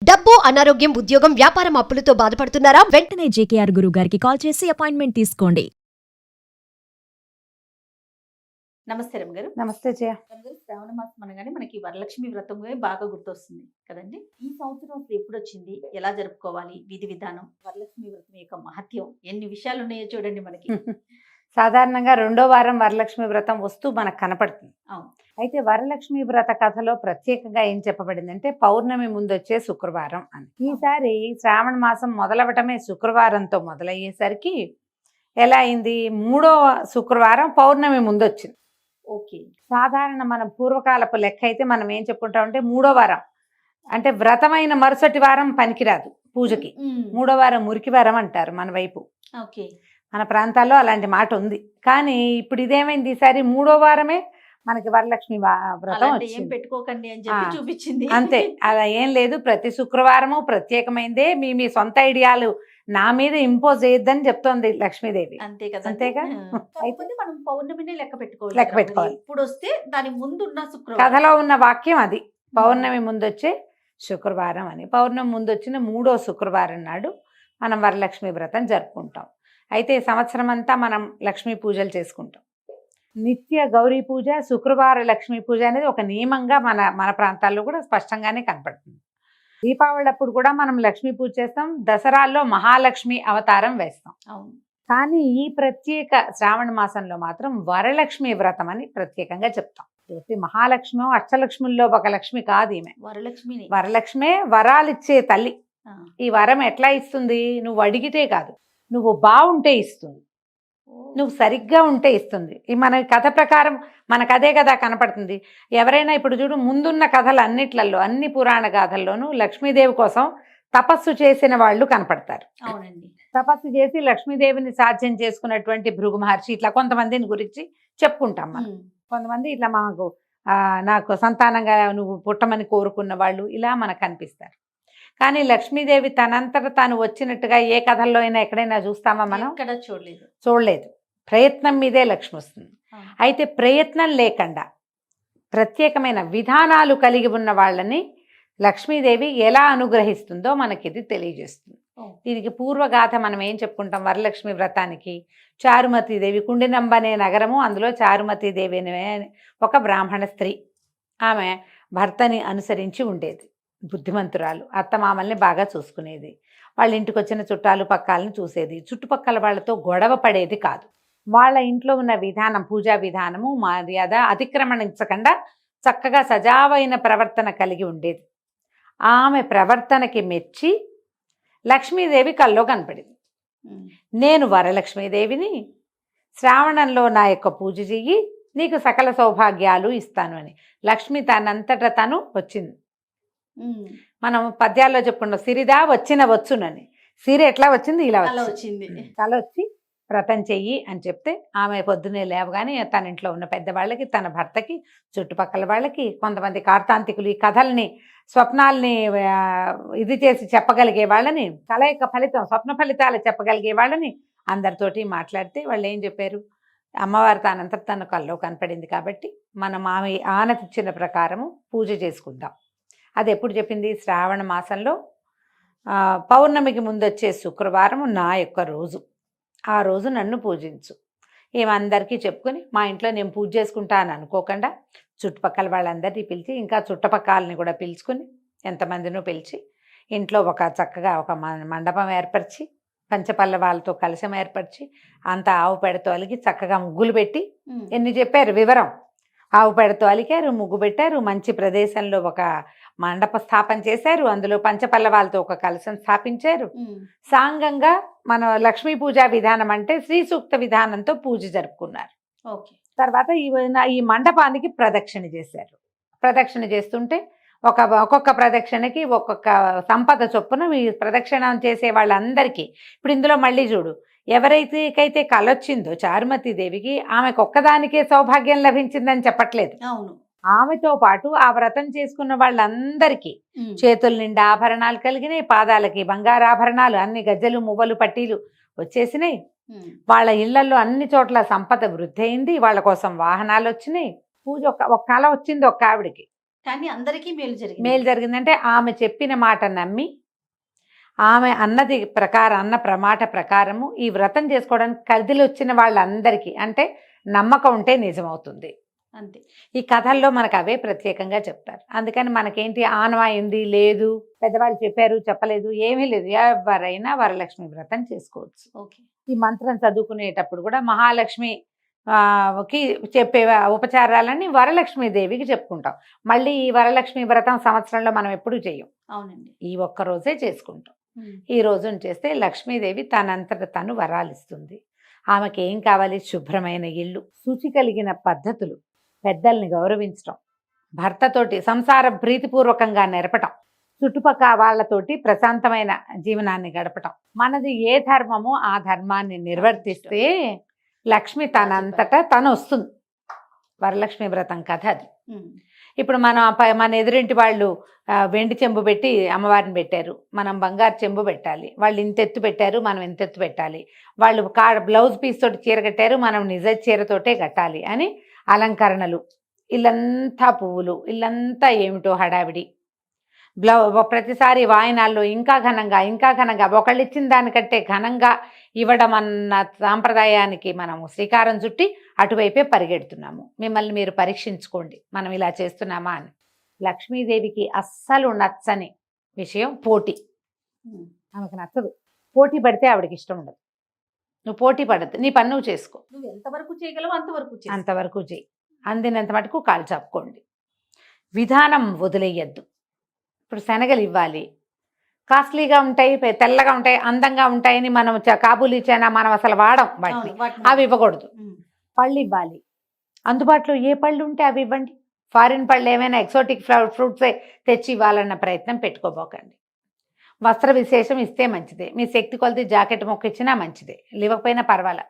డబ్బు, అనారోగ్యం, ఉద్యోగం, వ్యాపారం అప్పులతో బాధపడుతున్నారా? వెంటనే జేకేఆర్ గురువు గారికి కాల్ చేసి అపాయింట్మెంట్ తీసుకోండి. నమస్తే రమ్య గారు. నమస్తే జయ. రమ్య గారు, శ్రావణ మాసం అనగానే మనకి వరలక్ష్మి వ్రతం బాగా గుర్తొస్తుంది కదండి. ఈ సంవత్సరం అసలు ఎప్పుడు వచ్చింది, ఎలా జరుపుకోవాలి, విధి విధానం, వరలక్ష్మి వ్రతం యొక్క మహత్యం, ఎన్ని విషయాలు ఉన్నాయో చూడండి మనకి. సాధారణంగా రెండో వారం వరలక్ష్మి వ్రతం వస్తూ మనకు కనపడుతుంది. అవును. అయితే వరలక్ష్మి వ్రత కథలో ప్రత్యేకంగా ఏం చెప్పబడిందంటే పౌర్ణమి ముందు వచ్చే శుక్రవారం అని. ఈసారి శ్రావణ మాసం మొదలవటమే శుక్రవారంతో మొదలయ్యేసరికి ఎలా అయింది, మూడో శుక్రవారం పౌర్ణమి ముందు వచ్చింది. ఓకే. సాధారణ మనం పూర్వకాలపు లెక్క అయితే మనం ఏం చెప్పుకుంటామంటే మూడో వారం అంటే వ్రతమైన మరుసటి వారం పనికిరాదు పూజకి. మూడో వారం మురికి వారం అంటారు మన వైపు. ఓకే. మన ప్రాంతాల్లో అలాంటి మాట ఉంది. కానీ ఇప్పుడు ఇదేమైంది, ఈసారి మూడో వారమే మనకి వరలక్ష్మి వ్రతం ఏం వచ్చింది. పెట్టుకోకండి అని చెప్పి చూపించింది. అంతే, అలా ఏం లేదు. ప్రతి శుక్రవారము ప్రత్యేకమైందే. మీ మీ సొంత ఐడియాలు నా మీద ఇంపోజ్ చేయొద్దని చెప్తోంది లక్ష్మీదేవి. అంతే కదా. అంతేగా. అయితే మనం పౌర్ణమినే లెక్క పెట్టుకోవాలి. లెక్క పెట్టుకోవాలి. ఇప్పుడు వస్తే దాని ముందున్న శుక్రవారం. కథలో ఉన్న వాక్యం అది. పౌర్ణమి ముందొచ్చే శుక్రవారం అని. పౌర్ణమి ముందు వచ్చిన మూడో శుక్రవారం నాడు మనం వరలక్ష్మి వ్రతం జరుపుకుంటాం. అయితే సంవత్సరం అంతా మనం లక్ష్మీ పూజలు చేసుకుంటాం. నిత్య గౌరీ పూజ, శుక్రవార లక్ష్మీ పూజ అనేది ఒక నియమంగా మన ప్రాంతాల్లో కూడా స్పష్టంగానే కనపడుతుంది. దీపావళి అప్పుడు కూడా మనం లక్ష్మీ పూజ చేస్తాం. దసరాల్లో మహాలక్ష్మి అవతారం వేస్తాం. అవును. కానీ ఈ ప్రత్యేక శ్రావణ మాసంలో మాత్రం వరలక్ష్మి వ్రతం అని ప్రత్యేకంగా చెప్తాం. మహాలక్ష్మి అష్టలక్ష్ముల్లో ఒక లక్ష్మి కాదు ఈమె. వరలక్ష్మిని. వరలక్ష్మే వరాలిచ్చే తల్లి. ఈ వరం ఎట్లా ఇస్తుంది, నువ్వు అడిగితే కాదు, నువ్వు బాగుంటే ఇస్తుంది, నువ్వు సరిగ్గా ఉంటే ఇస్తుంది. ఈ మన కథ ప్రకారం మనకు అదే కదా కనపడుతుంది. ఎవరైనా ఇప్పుడు చూడు, ముందున్న కథలు అన్నిట్లలో, అన్ని పురాణ గాథల్లోనూ లక్ష్మీదేవి కోసం తపస్సు చేసిన వాళ్ళు కనపడతారు. అవునండి. తపస్సు చేసి లక్ష్మీదేవిని సాధ్యం చేసుకున్నటువంటి భృగు మహర్షి, ఇట్లా కొంతమందిని గురించి చెప్పుకుంటాం మనం. కొంతమంది ఇట్లా నాకు సంతానంగా నువ్వు పుట్టమని కోరుకున్న వాళ్ళు ఇలా మనకు కనిపిస్తారు. కానీ లక్ష్మీదేవి తనంతట తాను వచ్చినట్టుగా ఏ కథల్లో అయినా ఎక్కడైనా చూస్తామా మనం? ఎక్కడ చూడలేదు. ప్రయత్నం మీదే లక్ష్మి వస్తుంది. అయితే ప్రయత్నం లేకుండా ప్రత్యేకమైన విధానాలు కలిగి ఉన్న వాళ్ళని లక్ష్మీదేవి ఎలా అనుగ్రహిస్తుందో మనకిది తెలియజేస్తుంది. దీనికి పూర్వగాథ మనం ఏం చెప్పుకుంటాం వరలక్ష్మి వ్రతానికి? చారుమతీదేవి, కుండినంబ అనే నగరము, అందులో చారుమతీదేవి అనే ఒక బ్రాహ్మణ స్త్రీ. ఆమె భర్తని అనుసరించి ఉండేది. బుద్ధిమంతురాలు. అత్తమామల్ని బాగా చూసుకునేది. వాళ్ళ ఇంటికి వచ్చిన చుట్టాలు పక్కాలను చూసేది. చుట్టుపక్కల వాళ్ళతో గొడవ పడేది కాదు. వాళ్ళ ఇంట్లో ఉన్న విధానం, పూజా విధానము, మర్యాద అతిక్రమణించకుండా చక్కగా సజావైన ప్రవర్తన కలిగి ఉండేది. ఆమె ప్రవర్తనకి మెచ్చి లక్ష్మీదేవి కల్లో కనపడింది. నేను వరలక్ష్మీదేవిని, శ్రావణంలో నా యొక్క పూజ చెయ్యి, నీకు సకల సౌభాగ్యాలు ఇస్తాను అని. లక్ష్మి తనంతట తను వచ్చింది. మనం పద్యాల్లో చెప్పుకున్నాం, సిరిదా వచ్చిన వచ్చునని. సిరి ఎట్లా వచ్చింది? ఇలా వచ్చింది. తల వచ్చి వ్రతం చెయ్యి అని చెప్తే ఆమె పొద్దున్నే లేవగానే తన ఇంట్లో ఉన్న పెద్దవాళ్ళకి, తన భర్తకి, చుట్టుపక్కల వాళ్ళకి, కొంతమంది కార్తాంతికులు ఈ కథల్ని, స్వప్నాల్ని ఇది చేసి చెప్పగలిగే వాళ్ళని, కళ యొక్క ఫలితం, స్వప్న ఫలితాలు చెప్పగలిగే వాళ్ళని అందరితోటి మాట్లాడితే వాళ్ళు ఏం చెప్పారు, అమ్మవారు తానంతట తన కల్లో కనపడింది కాబట్టి మనం ఆమె ఆనతిచ్చిన ప్రకారము పూజ చేసుకుందాం. అది ఎప్పుడు చెప్పింది? శ్రావణ మాసంలో పౌర్ణమికి ముందొచ్చే శుక్రవారం నా యొక్క రోజు. ఆ రోజు నన్ను పూజించు. ఏమందరికీ చెప్పుకొని మా ఇంట్లో నేను పూజ చేసుకుంటా అని అనుకోకుండా చుట్టుపక్కల వాళ్ళందరినీ పిలిచి, ఇంకా చుట్టుపక్కలని కూడా పిలుచుకొని, ఎంతమందినో పిలిచి ఇంట్లో చక్కగా ఒక మండపం ఏర్పరిచి, పంచపల్లవాలతో కలశం ఏర్పరిచి, అంత ఆవు పెడతో అలిగి చక్కగా ముగ్గులు పెట్టి, ఎన్ని చెప్పారు వివరం, ఆవు పెడతో అలికారు, ముగ్గు పెట్టారు, మంచి ప్రదేశంలో ఒక మండప స్థాపన చేశారు, అందులో పంచపల్లవాలతో ఒక కలశం స్థాపించారు. సాంగంగా మన లక్ష్మీ పూజా విధానం అంటే శ్రీ సూక్త విధానంతో పూజ జరుపుకున్నారు. తర్వాత ఈ మండపానికి ప్రదక్షిణ చేశారు. ప్రదక్షిణ చేస్తుంటే ఒక్కొక్క ప్రదక్షిణకి ఒక్కొక్క సంపద చొప్పున ఈ ప్రదక్షిణ చేసే వాళ్ళందరికీ, ఇప్పుడు ఇందులో మళ్ళీ చూడు, ఎవరైతే కలొచ్చిందో చారుమతీదేవికి, ఆమెకు ఒక్కదానికే సౌభాగ్యం లభించిందని చెప్పట్లేదు. అవును. ఆమెతో పాటు ఆ వ్రతం చేసుకున్న వాళ్ళందరికీ చేతుల నిండా ఆభరణాలు కలిగినాయి, పాదాలకి బంగారాభరణాలు, అన్ని గజ్జలు, మువ్వలు, పట్టీలు వచ్చేసినాయి. వాళ్ళ ఇళ్లలో అన్ని చోట్ల సంపద వృద్ధి అయింది. వాళ్ళ కోసం వాహనాలు వచ్చినాయి. పూజ ఒక కళ వచ్చింది ఒక ఆవిడికి. కానీ అందరికీ మేలు జరిగింది. మేలు జరిగిందంటే ఆమె చెప్పిన మాట నమ్మి ఆమె అన్నది ప్రకారం మాట ప్రకారము ఈ వ్రతం చేసుకోవడానికి కదిలి వచ్చిన వాళ్ళందరికీ అంటే నమ్మకం ఉంటే నిజమవుతుంది. అంతే. ఈ కథల్లో మనకు అవే ప్రత్యేకంగా చెప్తారు. అందుకని మనకేంటి ఆనవాయింది లేదు, పెద్దవాళ్ళు చెప్పారు చెప్పలేదు ఏమీ లేదు, ఎవరైనా వరలక్ష్మి వ్రతం చేసుకోవచ్చు. ఓకే. ఈ మంత్రం చదువుకునేటప్పుడు కూడా మహాలక్ష్మి కి చెప్పే ఉపచారాలన్నీ వరలక్ష్మీదేవికి చెప్పుకుంటాం. మళ్ళీ ఈ వరలక్ష్మి వ్రతం సంవత్సరంలో మనం ఎప్పుడూ చేయం, అవునండి. ఈ ఒక్క రోజే చేసుకుంటాం. ఈ రోజున చేస్తే లక్ష్మీదేవి తనంతట తను వరాలిస్తుంది. ఆమెకి ఏం కావాలి? శుభ్రమైన ఇల్లు, శుచి కలిగిన పద్ధతులు, పెద్దల్ని గౌరవించటం, భర్తతోటి సంసార ప్రీతిపూర్వకంగా నెరపటం, చుట్టుపక్కల వాళ్ళతోటి ప్రశాంతమైన జీవనాన్ని గడపటం. మనది ఏ ధర్మమో ఆ ధర్మాన్ని నిర్వర్తిస్తే లక్ష్మి తనంతటా తను వస్తుంది. వరలక్ష్మి వ్రతం కథ అది. ఇప్పుడు మన ఎదురింటి వాళ్ళు వెండి చెంబు పెట్టి అమ్మవారిని పెట్టారు, మనం బంగారు చెంబు పెట్టాలి. వాళ్ళు ఇంతెత్తు పెట్టారు, మనం ఇంతెత్తు పెట్టాలి. వాళ్ళు బ్లౌజ్ పీస్ తోటి చీర కట్టారు, మనం నిజ చీరతోటే కట్టాలి అని అలంకరణలు, ఇల్లంతా పువ్వులు, ఇల్లంతా ఏమిటో హడావిడి. ప్రతిసారి వాయినాల్లో ఇంకా ఘనంగా ఒకళ్ళు ఇచ్చిన దానికంటే ఘనంగా ఇవ్వడం అన్న సాంప్రదాయానికి మనము శ్రీకారం చుట్టి అటువైపే పరిగెడుతున్నాము. మిమ్మల్ని మీరు పరీక్షించుకోండి, మనం ఇలా చేస్తున్నామా అని. లక్ష్మీదేవికి అస్సలు నచ్చని విషయం పోటీ. ఆమెకు నచ్చదు. పోటీ పడితే ఆవిడకి ఇష్టం ఉండదు. నువ్వు పోటీ పడద్దు, నీ పని నువ్వు చేసుకో. నువ్వు ఎంతవరకు చేయగలవు అంతవరకు చేయి. అందినంత మటుకు కాలు చాపుకోండి. విధానం వదిలేయద్దు. ఇప్పుడు శనగలు ఇవ్వాలి, కాస్ట్లీగా ఉంటాయి, తెల్లగా ఉంటాయి, అందంగా ఉంటాయని మనం కాబూలీ చైనా మనం అసలు వాడం వాటిని, అవి ఇవ్వకూడదు. పళ్ళు ఇవ్వాలి, అందుబాటులో ఏ పళ్ళు ఉంటే అవి ఇవ్వండి. ఫారిన్ పళ్ళు ఏమైనా ఎక్సోటిక్ ఫ్రూట్సే తెచ్చి ఇవ్వాలన్న ప్రయత్నం పెట్టుకోబోకండి. వస్త్ర విశేషం ఇస్తే మంచిదే, మీ శక్తి కొలిది జాకెట్ మొక్క ఇచ్చినా మంచిదే, ఇవ్వకపోయినా పర్వాలా.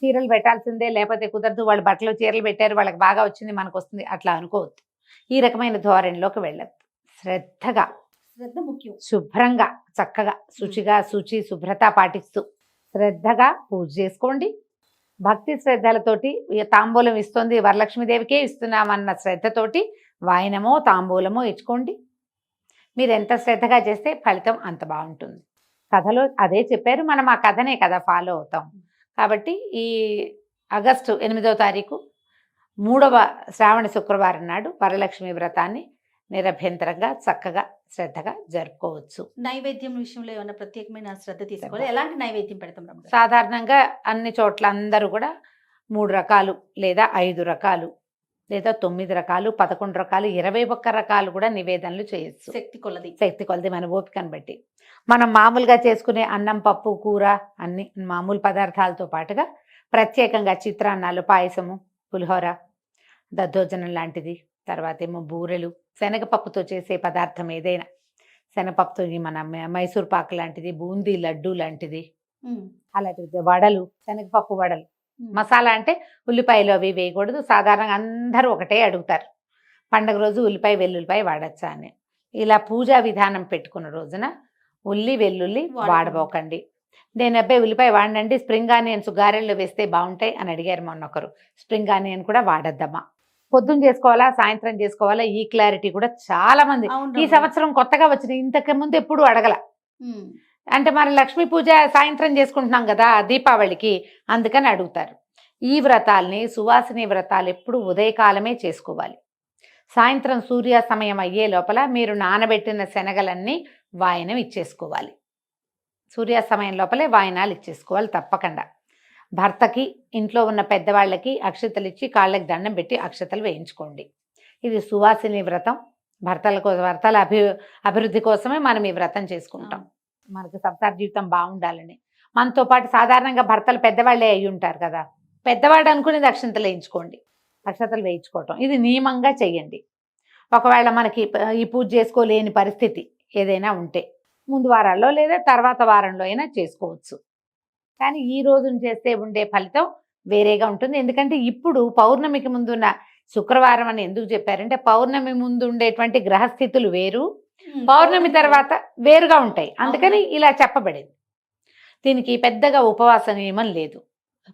చీరలు పెట్టాల్సిందే, లేకపోతే కుదరదు, వాళ్ళు బట్టలు చీరలు పెట్టారు వాళ్ళకి బాగా వచ్చింది మనకు వస్తుంది అట్లా అనుకోవద్దు. ఈ రకమైన ధోరణిలోకి వెళ్ళద్దు. శ్రద్ధ ముఖ్యం. శుభ్రంగా చక్కగా శుచి శుభ్రత పాటిస్తూ శ్రద్ధగా పూజ చేసుకోండి. భక్తి శ్రద్ధలతోటి తాంబూలం ఇస్తుంది వరలక్ష్మీదేవికే ఇస్తున్నామన్న శ్రద్ధతోటి వాయనమో తాంబూలమో ఇచ్చుకోండి. మీరు ఎంత శ్రద్ధగా చేస్తే ఫలితం అంత బాగుంటుంది. కథలో అదే చెప్పారు, మనం ఆ కథనే కదా ఫాలో అవుతాం. కాబట్టి ఈ ఆగస్టు 8వ తారీఖు 3వ శ్రావణ శుక్రవారం నాడు వరలక్ష్మి వ్రతాన్ని నిరభ్యంతరంగా చక్కగా శ్రద్ధగా జరుపుకోవచ్చు. నైవేద్యం విషయంలో ఏమైనా ప్రత్యేకమైన శ్రద్ధ తీసుకోవాలి? ఎలాంటి నైవేద్యం పెడతాం? సాధారణంగా అన్ని చోట్ల అందరూ కూడా 3 రకాలు లేదా 5 రకాలు లేదా 9 రకాలు 11 రకాలు 21 రకాలు కూడా నివేదనలు చేయొచ్చు. శక్తి కొలది మన ఓపికను బట్టి. మనం మామూలుగా చేసుకునే అన్నం పప్పు కూర అన్ని మామూలు పదార్థాలతో పాటుగా ప్రత్యేకంగా చిత్రాన్నాలు, పాయసము, పులిహోర, దద్దోజనం లాంటిది, తర్వాత ఏమో బూరెలు, శనగపప్పుతో చేసే పదార్థం ఏదైనా, శనగపప్పుతో మన మైసూర్ పాకు లాంటిది, బూందీ లడ్డు లాంటిది, అలాంటిది వడలు, శనగపప్పు వడలు. మసాలా అంటే ఉల్లిపాయలు అవి వేయకూడదు. సాధారణంగా అందరూ ఒకటే అడుగుతారు, పండగ రోజు ఉల్లిపాయ వెల్లుల్లిపాయ వాడచ్చా అని. ఇలా పూజా విధానం పెట్టుకున్న రోజున వెల్లుల్లి వాడబోకండి. నేను అబ్బాయి ఉల్లిపాయ వాడండి, స్ప్రింగ్ ఆనియన్స్ గారెల్లో వేస్తే బాగుంటాయి అని అడిగారు మొన్న ఒకరు. స్ప్రింగ్ ఆనియన్ కూడా వాడద్దమ్మా. పొద్దున్న చేసుకోవాలా సాయంత్రం చేసుకోవాలా, ఈ క్లారిటీ కూడా చాలా మంది ఈ సంవత్సరం కొత్తగా వచ్చిన, ఇంతకు ముందు ఎప్పుడు అడగల. అంటే మరి లక్ష్మీ పూజ సాయంత్రం చేసుకుంటున్నాం కదా దీపావళికి, అందుకని అడుగుతారు. ఈ వ్రతాల్ని సువాసిని వ్రతాలు ఎప్పుడు ఉదయకాలమే చేసుకోవాలి. సాయంత్రం సూర్యాస్తమయం అయ్యే లోపల మీరు నానబెట్టిన శనగలన్నీ వాయనం ఇచ్చేసుకోవాలి. సూర్యాస్తమయం లోపలే వాయనాలు ఇచ్చేసుకోవాలి తప్పకుండా. భర్తకి, ఇంట్లో ఉన్న పెద్దవాళ్ళకి అక్షతలు ఇచ్చి కాళ్ళకి దండం పెట్టి అక్షతలు వేయించుకోండి. ఇది సువాసిని వ్రతం. భర్తల అభివృద్ధి కోసమే మనం ఈ వ్రతం చేసుకుంటాం. మనకు సంసార జీవితం బాగుండాలని. మనతో పాటు సాధారణంగా భర్తలు పెద్దవాళ్ళే అయి ఉంటారు కదా, పెద్దవాడు అనుకునేది అక్షంతలు వేయించుకోండి. అక్షతలు వేయించుకోవటం ఇది నియమంగా చెయ్యండి. ఒకవేళ మనకి ఈ పూజ చేసుకోలేని పరిస్థితి ఏదైనా ఉంటే ముందు వారాల్లో లేదా తర్వాత వారంలో అయినా చేసుకోవచ్చు. కానీ ఈ రోజున చేస్తే ఉండే ఫలితం వేరేగా ఉంటుంది. ఎందుకంటే ఇప్పుడు పౌర్ణమికి ముందున్న శుక్రవారం అని ఎందుకు చెప్పారంటే, పౌర్ణమి ముందు ఉండేటువంటి గ్రహస్థితులు వేరు, పౌర్ణమి తర్వాత వేరుగా ఉంటాయి. అందుకని ఇలా చెప్పబడింది. దీనికి పెద్దగా ఉపవాస నియమం లేదు.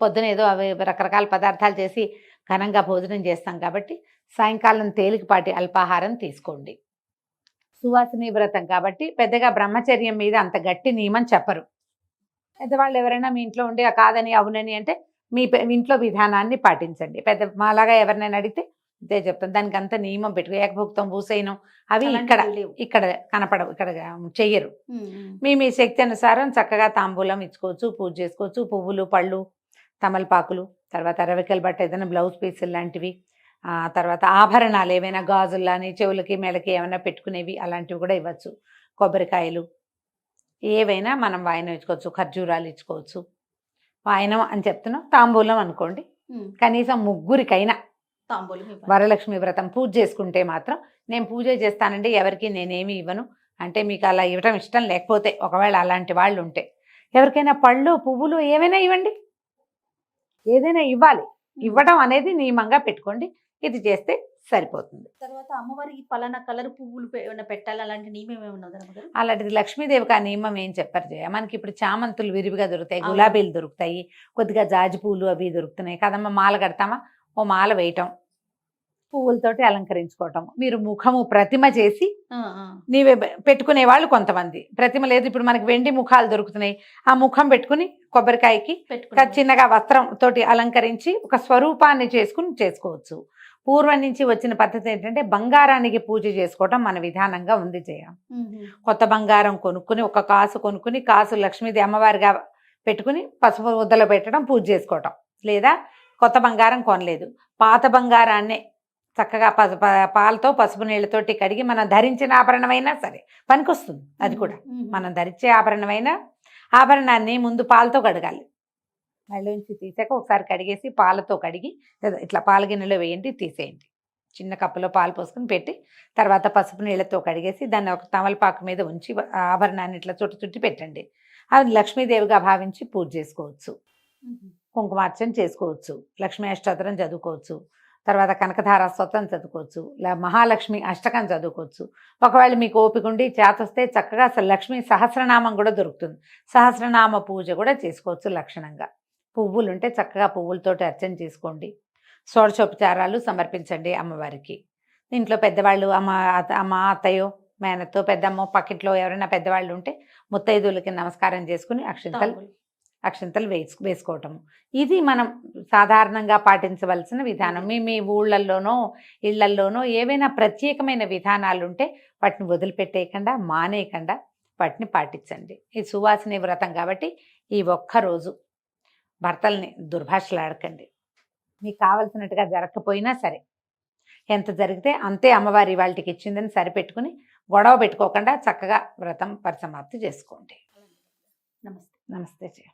పొద్దున ఏదో అవి రకరకాల పదార్థాలు చేసి ఘనంగా భోజనం చేస్తాం కాబట్టి సాయంకాలం తేలికపాటి అల్పాహారం తీసుకోండి. సువాసిని వ్రతం కాబట్టి పెద్దగా బ్రహ్మచర్యం మీద అంత గట్టి నియమం చెప్పరు. పెద్దవాళ్ళు ఎవరైనా మీ ఇంట్లో ఉండి కాదని అవునని అంటే మీ ఇంట్లో విధానాన్ని పాటించండి. పెద్ద మాలాగా ఎవరినైనా అడిగితే ఇదే చెప్తాను. దానికి అంత నియమం పెట్టుకో ఏకభుక్తం భూసైనం అవి ఇక్కడ కనపడవు, ఇక్కడ చెయ్యరు. మీ శక్తి అనుసారం చక్కగా తాంబూలం ఇచ్చుకోవచ్చు, పూజ చేసుకోవచ్చు. పువ్వులు, పళ్ళు, తమలపాకులు, తర్వాత రవికల బట్ట ఏదైనా బ్లౌజ్ పీసులు లాంటివి, తర్వాత ఆభరణాలు ఏవైనా గాజుల్లాని చెవులకి మెడకి ఏమైనా పెట్టుకునేవి అలాంటివి కూడా ఇవ్వచ్చు. కొబ్బరికాయలు ఏవైనా మనం వాయనం ఇచ్చుకోవచ్చు, ఖర్జూరాలు ఇచ్చుకోవచ్చు. వాయనం అని చెప్తున్నాం, తాంబూలం అనుకోండి. కనీసం ముగ్గురికైనా వరలక్ష్మి వ్రతం పూజ చేసుకుంటే మాత్రం నేను పూజ చేస్తానండి ఎవరికి నేనేమి ఇవ్వను అంటే మీకు అలా ఇవ్వటం ఇష్టం లేకపోతే, ఒకవేళ అలాంటి వాళ్ళు ఉంటే ఎవరికైనా పళ్ళు, పువ్వులు ఏవైనా ఇవ్వండి. ఏదైనా ఇవ్వాలి, ఇవ్వడం అనేది నియమంగా పెట్టుకోండి. ఇది చేస్తే సరిపోతుంది. తర్వాత అమ్మవారికి పలానా కలర్ పువ్వులు ఏమైనా పెట్టాలి అలాంటి నియమం ఏమైనా ఉందా? అలాంటిది లక్ష్మీదేవికి ఆ నియమం ఏం చెప్పారు జయ. మనకి ఇప్పుడు చామంతులు విరివిగా దొరుకుతాయి, గులాబీలు దొరుకుతాయి, కొద్దిగా జాజి పూలు అవి దొరుకుతున్నాయి కదమ్మా. మాల కడతామా, ఓ మాల వేయటం, పువ్వులతోటి అలంకరించుకోవటం. మీరు ముఖము ప్రతిమ చేసి నీవే పెట్టుకునే వాళ్ళు కొంతమంది. ప్రతిమ లేదు, ఇప్పుడు మనకి వెండి ముఖాలు దొరుకుతున్నాయి, ఆ ముఖం పెట్టుకుని కొబ్బరికాయకి చిన్నగా వస్త్రం తోటి అలంకరించి ఒక స్వరూపాన్ని చేసుకోవచ్చు. పూర్వం నుంచి వచ్చిన పద్ధతి ఏంటంటే బంగారానికి పూజ చేసుకోవటం మన విధానంగా ఉంది జయ. కొత్త బంగారం కొనుక్కుని ఒక కాసు కొనుక్కుని కాసు లక్ష్మీదేవి అమ్మవారిగా పెట్టుకుని పసుపు ముద్దలో పెట్టడం, పూజ చేసుకోవటం. లేదా కొత్త బంగారం కొనలేదు, పాత బంగారాన్నే చక్కగా పాలతో పసుపు నీళ్ళతోటి కడిగి మనం ధరించిన ఆభరణమైనా సరే పనికొస్తుంది. అది కూడా మనం ధరించే ఆభరణాన్ని ముందు పాలతో కడగాలి. మళ్ళీ తీసాక ఒకసారి కడిగేసి పాలతో కడిగి ఇట్లా పాల గిన్నెలో వేయండి, తీసేయండి. చిన్న కప్పులో పాలు పోసుకొని పెట్టి తర్వాత పసుపు నీళ్ళతో కడిగేసి దాన్ని ఒక తమలపాకు మీద ఉంచి ఆభరణాన్ని ఇట్లా చుట్టి పెట్టండి. అది లక్ష్మీదేవిగా భావించి పూజ చేసుకోవచ్చు. కుంకుమార్చన చేసుకోవచ్చు, లక్ష్మీ అష్టోత్తరం చదువుకోవచ్చు, తర్వాత కనకధార స్తోత్రం చదువుకోవచ్చు, మహాలక్ష్మి అష్టకం చదువుకోవచ్చు. ఒకవేళ మీకు ఓపిక ఉండి చేతొస్తే చక్కగా అసలు లక్ష్మీ సహస్రనామం కూడా దొరుకుతుంది, సహస్రనామ పూజ కూడా చేసుకోవచ్చు. లక్షణంగా పువ్వులు ఉంటే చక్కగా పువ్వులతోటి అర్చన చేసుకోండి. షోడశోపచారాలు సమర్పించండి అమ్మవారికి. ఇంట్లో పెద్దవాళ్ళు అమ్మ అత్తయ్యో మేనతో పెద్దమ్మో పక్కింట్లో ఎవరైనా పెద్దవాళ్ళు ఉంటే ముత్తైదులకి నమస్కారం చేసుకుని అక్షింతలు వేసుకోవటము. ఇది మనం సాధారణంగా పాటించవలసిన విధానం. మీ ఊళ్ళల్లోనో ఇళ్లల్లోనో ఏవైనా ప్రత్యేకమైన విధానాలు ఉంటే వాటిని వదిలిపెట్టేయకుండా మానేయకుండా వాటిని పాటించండి. ఇది సువాసిని వ్రతం కాబట్టి ఈ ఒక్కరోజు భర్తల్ని దుర్భాషలాడకండి. మీకు కావలసినట్టుగా జరగకపోయినా సరే ఎంత జరిగితే అంతే అమ్మవారి వాళ్ళకి ఇచ్చిందని సరిపెట్టుకుని గొడవ పెట్టుకోకుండా చక్కగా వ్రతం పరిసమాప్తి చేసుకోండి. నమస్తే. నమస్తే.